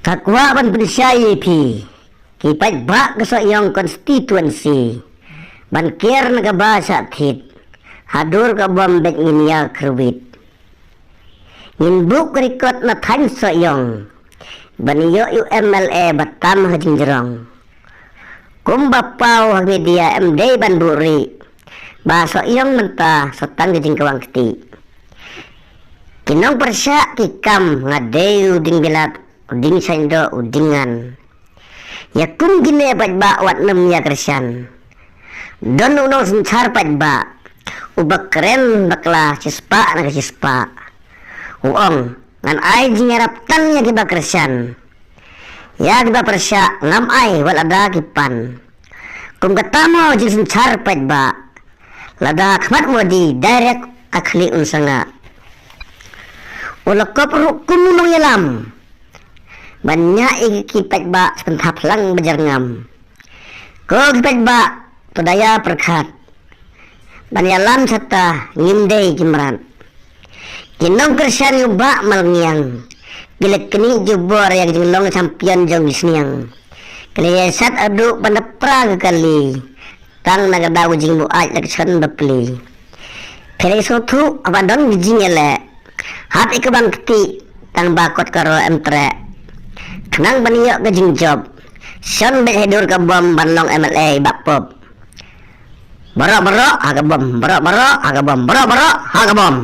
Kakwa ban pensyai pi. Kipat bak ke yang konstituensi. Ban kir nagabasa tit. Hadur ka bombek nginya kerwit. Ngin buk rikot na tan yang. Ban yo MLA batam hajing jerong. Kumbapau hagi dia MD ban buri. Baso yang mentah sotan gajing kawang keti. Kinong persya kikam ngadeu ding bilat uding sando udingan. Ya kum gine ba wat nem ya kersan. Don unong sencar ba. Ubak keren bakla cispa na cispa. Uong ngan ay jingarap tan ya kiba kersan. Ya kiba persya ngam ay wal ada kipan. Kum katamo jing sencar ba. Lada khmat mo di direct akhli unsanga. Ulak ko perhukum nung yalam. Banyak ikipat ba sepentap lang bajarngam. Ko kipat ba tudaya perkat. Banyalam sata ngimdei kimran. Kinong kersan yung ba malangyang. Gilat kini jubor yang jilong champion jong bisniang. Keliyasat aduk panapra kali. Tang nagadaw jing buat laksan bapli. Kaya sotu abadon jing ele. Hat ikabang keti tang bakot karo emtre. Kenang baniyok ke jing job. Son bet hidur ke bom banlong MLA bakpop. Barok-barok haga bom, barok-barok haga bom, barok-barok haga bom.